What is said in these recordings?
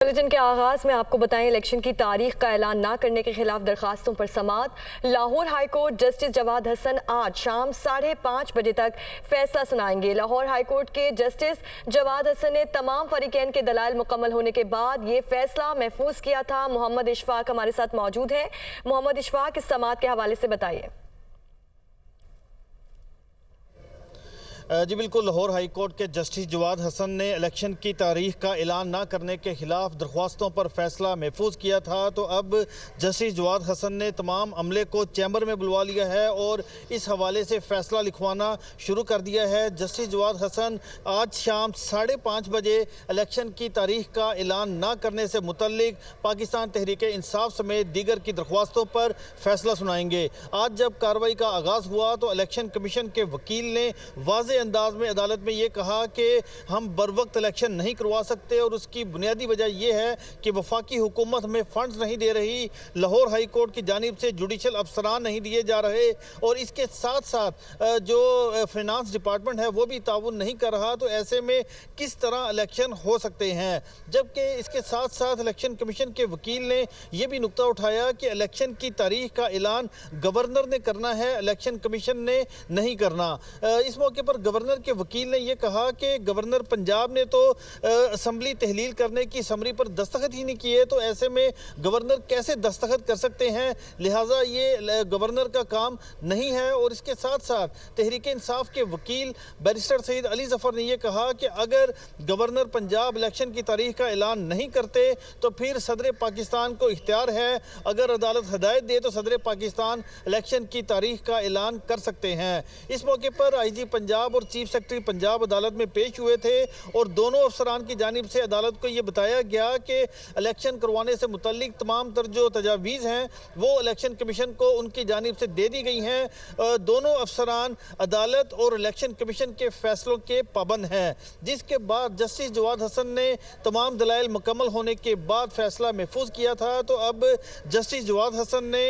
Bulletin के आगाज में आपको बताएं, इलेक्शन की तारीख का ऐलान न करने के खिलाफ दरखास्तों पर समाअत। Lahore high court justice Jawad Hasan आज शाम 5:30 बजे तक फैसला सुनाएंगे। लाहौर हाई कोर्ट के जस्टिस जवाद हसन ने तमाम फरीकैन के दलाइल मुकम्मल होने के बाद ये फैसला महफूज किया था। मोहम्मद इशफाक हमारे साथ मौजूद है। मोहम्मद इशफाक, इस समाअत के हवाले से बताइए। जी बिल्कुल, लाहौर हाई कोर्ट के जस्टिस जवाद हसन ने इलेक्शन की तारीख का ऐलान ना करने के खिलाफ दरख्वास्तों पर फैसला महफूज किया था। तो अब जस्टिस जवाद हसन ने तमाम अमले को चैम्बर में बुलवा लिया है और इस हवाले से फैसला लिखवाना शुरू कर दिया है। जस्टिस जवाद हसन आज शाम 5:30 बजे इलेक्शन की तारीख का ऐलान ना करने से मुतल्लिक पाकिस्तान तहरीक इंसाफ समेत दीगर की दरख्वास्तों पर फैसला सुनाएंगे। आज जब कार्रवाई का आगाज़ हुआ तो इलेक्शन कमीशन के वकील ने वाज़े अंदाज में अदालत में ये कहा कि हम बर वक्त इलेक्शन नहीं करवा सकते और उसकी बुनियादी वजह यह है कि वफाकी हुकूमत हमें फंड्स नहीं दे रही, लाहौर हाई कोर्ट की जानिब से जुडिशल अफसरान नहीं दिए जा रहे और इसके साथ साथ जो फाइनेंस डिपार्टमेंट है वो भी ताउन नहीं कर रहा। तो ऐसे में किस तरह इलेक्शन हो सकते हैं। जबकि इसके साथ साथ इलेक्शन कमीशन के वकील ने यह भी नुक्ता उठाया कि इलेक्शन की तारीख का ऐलान गवर्नर ने करना है, इलेक्शन कमीशन ने नहीं करना। इस मौके पर गवर्नर के वकील ने यह कहा कि गवर्नर पंजाब ने तो असम्बली तहलील करने की समरी पर दस्तखत ही नहीं किए, तो ऐसे में गवर्नर कैसे दस्तखत कर सकते हैं, लिहाजा ये गवर्नर का काम नहीं है। और इसके साथ साथ तहरीक इंसाफ के वकील बैरिस्टर सईद अली जफर ने यह कहा कि अगर गवर्नर पंजाब इलेक्शन की तारीख का ऐलान नहीं करते तो फिर सदर पाकिस्तान को इख्तियार है, अगर अदालत हदायत दे तो सदर पाकिस्तान इलेक्शन की तारीख का ऐलान कर सकते हैं। इस मौके पर IG पंजाब और चीफ सेक्रेटरी पंजाब अदालत में पेश हुए थे और दोनों अफसरान की जानिब से अदालत को यह बताया गया कि इलेक्शन करवाने से मुतल्लिक तमाम तर जो तजावीज़ हैं वो इलेक्शन कमीशन को उनकी जानिब से दे दी गई हैं। दोनों अफसरान अदालत और इलेक्शन कमीशन के फैसलों के पाबंद हैं, जिसके बाद जस्टिस जवाद हसन ने तमाम दलाइल मुकम्मल होने के बाद फैसला महफूज किया था। तो अब जस्टिस जवाद हसन ने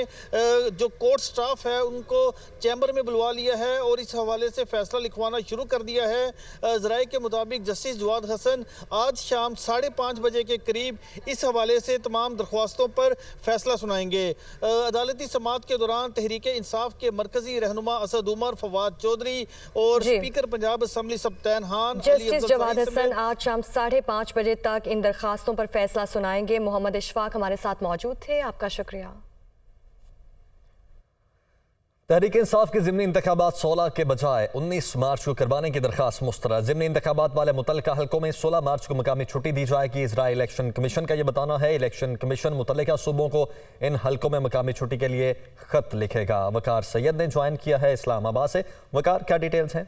जो कोर्ट स्टाफ है उनको चैम्बर में बुलवा लिया है और इस हवाले से फैसला लिखवाना शुरू कर दिया है। ज़राए के मुताबिक जस्टिस जवाद हसन आज शाम 5:30 बजे के करीब इस हवाले से तमाम दरख्वास्तों पर फैसला सुनाएंगे। अदालती समाअत के दौरान तहरीक इंसाफ के मरकजी रहनुमा असद उमर, फवाद चौधरी और speaker Punjab assembly Sibtain Khan, justice Jawad Hasan आज शाम 5:30 बजे तक इन दरख्वास्तों पर फैसला सुनाएंगे। मोहम्मद इशफाक हमारे साथ मौजूद थे, आपका शुक्रिया। तहरीक इंसाफ के ज़िमनी इंतखाबात 16 के बजाय 19 मार्च को करवाने की दरखास्त मुस्तरद। ज़िमनी इंतखाबात वाले मुतल्लिका हल्कों में 16 मार्च को मकामी छुट्टी दी जाएगी। इजराई इलेक्शन कमीशन का यह बताना है। इलेक्शन कमीशन मुतल्लिका सूबों को इन हल्कों में मकामी छुट्टी के लिए खत लिखेगा। वकार सैयद ने ज्वाइन किया है इस्लामाबाद से। वकार, क्या डिटेल्स हैं?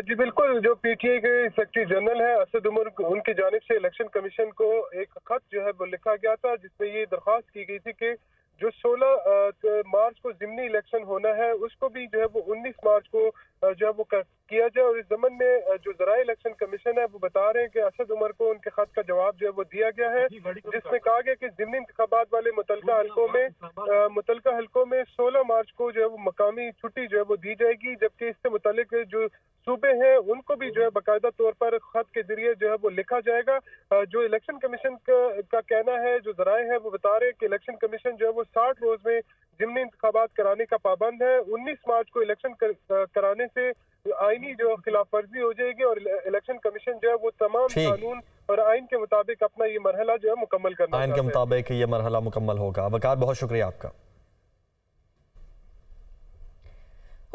जी बिल्कुल, जो PTI के सेक्रेटरी जनरल है असद उमर, उनकी जानिब से इलेक्शन कमीशन को एक खत जो है वो लिखा गया था, जिसमें ये दरख्वास्त की गई थी कि जो 16 मार्च को ज़िमनी इलेक्शन होना है उसको भी जो है वो 19 मार्च को जो है वो किया जाए। और इस ज़मन में जो ज़राए इलेक्शन कमीशन है वो बता रहे हैं कि असद उमर को उनके खत का जवाब जो है वो दिया गया है, जिसमें कहा गया कि ज़िमनी इंतखाबात वाले मुतल्लिका हल्कों में 16 मार्च को जो है वो मकामी छुट्टी जो है वो दी जाएगी, जबकि इससे मुतल्लिक जो सूबे हैं उनको भी जो है बाकायदा तौर पर खत के जरिए जो है वो लिखा जाएगा। जो इलेक्शन कमीशन का कहना है, जो ज़राए हैं वो बता रहे हैं कि इलेक्शन कमीशन जो है वो 60 रोज में ज़िमनी इंतखाबात कराने का पाबंद है। 19 मार्च को इलेक्शन कराने से आईनी जो खिलाफ वर्जी हो जाएगी और इलेक्शन कमीशन जो है वो तमाम कानून और आइन के मुताबिक अपना ये मरहला जो है मुकम्मल करना आइन के मुताबिक ये मरहला मुकम्मल होगा। वकार, बहुत शुक्रिया आपका।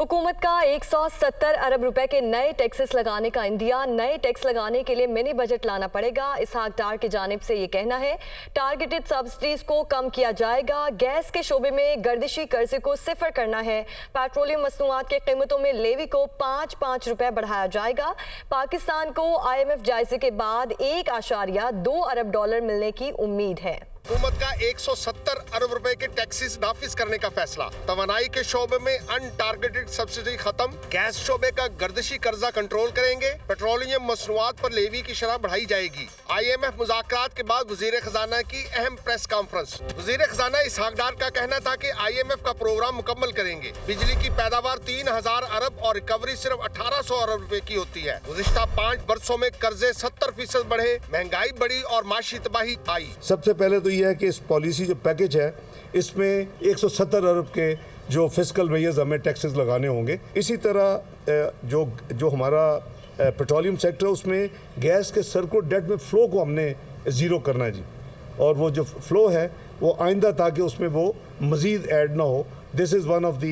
हुकूमत का 170 अरब रुपए के नए टैक्सेस लगाने का इंदिया। नए टैक्स लगाने के लिए मिनी बजट लाना पड़ेगा। इसहाक डार की जानिब से ये कहना है, टारगेटेड सब्सिडीज को कम किया जाएगा। गैस के शोबे में गर्दिशी कर्जे को सिफर करना है। पेट्रोलियम मसनूआत की कीमतों में लेवी को 5 रुपए बढ़ाया जाएगा। पाकिस्तान को IMF जायजे के बाद $1.2 अरब मिलने की उम्मीद है। हुकूमत का 170 अरब रुपए के टैक्सेस नाफिज करने का फैसला, तवानाई के शोबे में अनटारगेटेड सब्सिडी खत्म, गैस शोबे का गर्दिशी कर्जा कंट्रोल करेंगे, पेट्रोलियम मसनूआत पर लेवी की शरह बढ़ाई जाएगी। IMF मुज़ाकरात के बाद वज़ीर खजाना की अहम प्रेस कॉन्फ्रेंस। वज़ीर खजाना इसहाक डार का कहना था कि IMF का प्रोग्राम मुकम्मल करेंगे। बिजली की पैदावार 3000 अरब और रिकवरी सिर्फ 1800 अरब रुपए की होती है। गुज़िश्ता 5 बरसों में कर्जे 70% बढ़े, महंगाई बढ़ी और माशी तबाही आई। सबसे पहले तो यह है कि इस पॉलिसी जो पैकेज है इसमें 170 अरब के जो फिस्कल मेजर्स हमें टैक्सेस लगाने होंगे। इसी तरह जो हमारा पेट्रोलियम सेक्टर है उसमें गैस के सर्कुलर डेट में फ़्लो को हमने ज़ीरो करना है जी, और वो जो फ़्लो है वो आइंदा ताकि उसमें वो मज़ीद ऐड ना हो। This is one of the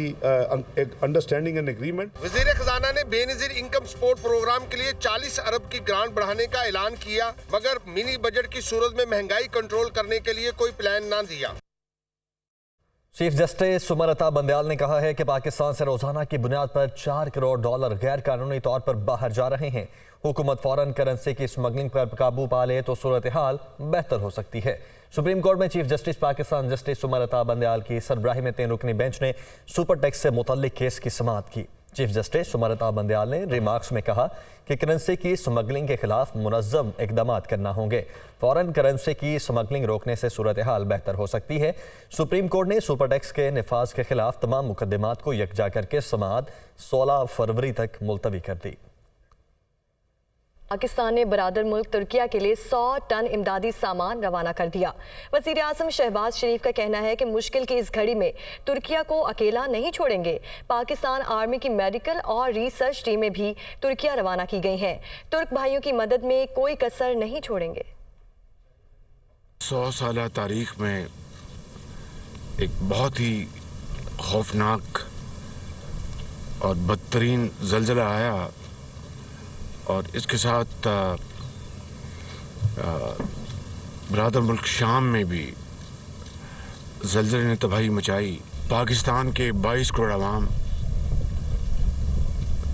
understanding and agreement. वज़ीर खजाना ने बेनज़ीर इनकम सपोर्ट प्रोग्राम के लिए 40 अरब की ग्रांट बढ़ाने का ऐलान किया, मगर मिनी बजट की सूरत में महंगाई कंट्रोल करने के लिए कोई प्लान ना दिया। चीफ जस्टिस उमर अता बंदयाल ने कहा है कि पाकिस्तान से रोजाना की बुनियाद पर $4 करोड़ गैर कानूनी तौर पर बाहर जा रहे हैं। हुकूमत फौरन करेंसी की स्मगलिंग पर काबू पा ले तो सूरत हाल बेहतर हो सकती है। सुप्रीम कोर्ट में chief justice Pakistan justice Umar Ata Bandial की सरबराही में 3 रुकनी बेंच ने सुपर टैक्स से मुतल्लिक केस की समाअत की। चीफ जस्टिस उमर अता बंदयाल ने रिमार्क्स में कहा कि करेंसी की स्मगलिंग के खिलाफ मुनज़्ज़म इक़दाम करना होंगे। फौरन करेंसी की स्मगलिंग रोकने से सूरत हाल बेहतर हो सकती है। सुप्रीम कोर्ट ने सुपर टैक्स के निफाज के खिलाफ तमाम मुकदमात को यकजा करके समाअत 16 फरवरी तक मुलतवी कर दी। पाकिस्तान ने बरादर मुल्क तुर्किया के लिए 100 टन इमदादी सामान रवाना कर दिया। वज़ीर आज़म शहबाज शरीफ का कहना है कि मुश्किल की इस घड़ी में तुर्किया को अकेला नहीं छोड़ेंगे। पाकिस्तान आर्मी की मेडिकल और रिसर्च टीमें भी तुर्किया रवाना की गई हैं। तुर्क भाइयों की मदद में कोई कसर नहीं छोड़ेंगे। 100 साल तारीख में एक बहुत ही खौफनाक और बदतरीन ज़लज़ला आया और इसके साथ बरादर मुल्क शाम में भी ज़लज़ले ने तबाही मचाई। पाकिस्तान के 22 करोड़ आवाम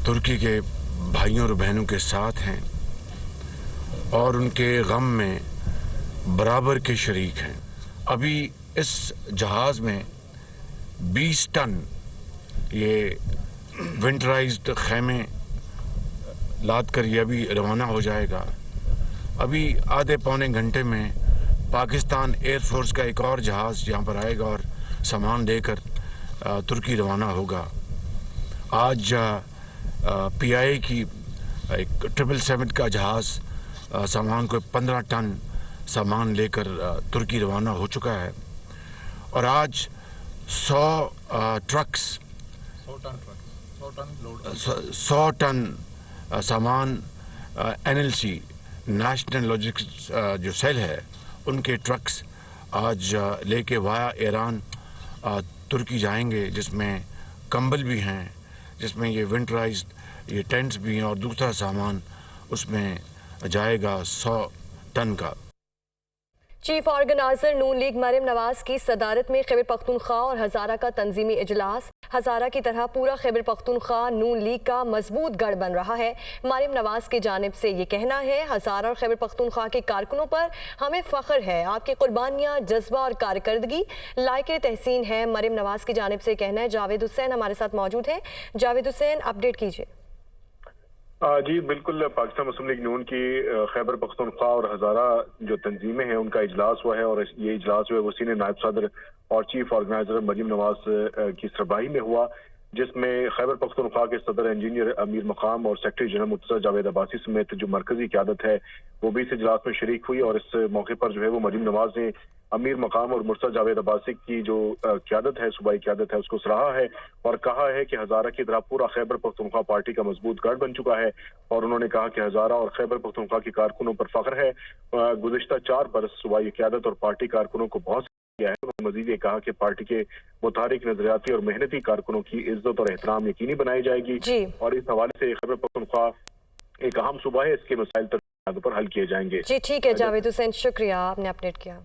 तुर्की के भाइयों और बहनों के साथ हैं और उनके गम में बराबर के शरीक हैं। अभी इस जहाज़ में 20 टन ये विंटराइज्ड खैमे लाद कर ये अभी रवाना हो जाएगा। अभी आधे पौने घंटे में पाकिस्तान एयरफोर्स का एक और जहाज़ यहाँ पर आएगा और सामान लेकर तुर्की रवाना होगा। आज PIA की एक 777 का जहाज़ सामान को 15 टन सामान लेकर तुर्की रवाना हो चुका है और आज 100 टन सामान NLC नेशनल लॉजिस्टिक्स जो सेल है उनके ट्रक्स आज लेके वाया ईरान तुर्की जाएंगे, जिसमें कंबल भी हैं, जिसमें ये विंटराइज्ड ये टेंट्स भी हैं और दूसरा सामान उसमें जाएगा 100 टन का। चीफ ऑर्गेनाइजर नून लीग मरियम नवाज की सदारत में खैबर पख्तूनख्वा और हज़ारा का तंजीमी इजलास। हज़ारा की तरह पूरा खैबर पख्तूनख्वा नून लीग का मजबूत गढ़ बन रहा है। मरियम नवाज की जानिब से ये कहना है, हज़ारा और खैबर पख्तूनख्वा के कारकुनों पर हमें फ़ख्र है। आपकी कुर्बानियाँ, जज्बा और कारकर्दगी लायक तहसीन है। मरियम नवाज की जानिब से कहना है। जावेद हुसैन हमारे साथ मौजूद हैं। जावेद हुसैन, अपडेट कीजिए। जी बिल्कुल, पाकिस्तान मुस्लिम लीग नून की खैबर पख्तूनख्वा और हज़ारा जो तंजीमें हैं उनका इजलास हुआ है और ये इजलास जो है वो सीनियर नायब सदर और चीफ ऑर्गेनाइजर मरियम नवाज की सरबराही में हुआ, जिसमें खैबर पख्तूनख्वा के सदर इंजीनियर अमीर मकाम और सेक्रेटरी जनरल मुर्तज़ा जावेद अब्बासी समेत जो मरकजी क़यादत है वो भी इस इजलास में शरीक हुई और इस मौके पर जो है वो मरियम नवाज ने अमीर मकाम और मुर्तज़ा जावेद अब्बासी की जो क़यादत है, सूबाई क़यादत है, उसको सराहा है और कहा है कि हज़ारा की तरह पूरा खैबर पख्तूनख्वा पार्टी का मजबूत गढ़ बन चुका है। और उन्होंने कहा कि हज़ारा और खैबर पख्तूनख्वा के कारकुनों पर फ़ख्र है। गुज़िश्ता 4 बरस सूबाई क़यादत और पार्टी कारकुनों को बहुत किया है। उन्होंने मजीद ये कहा कि पार्टी के मुतारिक नजरियाती और मेहनती कारकुनों की इज्जत और एहतराम यकीनी बनाई जाएगी और इस हवाले से खैबर पख्तूनख्वा एक अहम सूबा है, इसके मसाइल पर हल किए जाएंगे। जी ठीक है जावेद हुसैन, शुक्रिया, आपने अपडेट किया।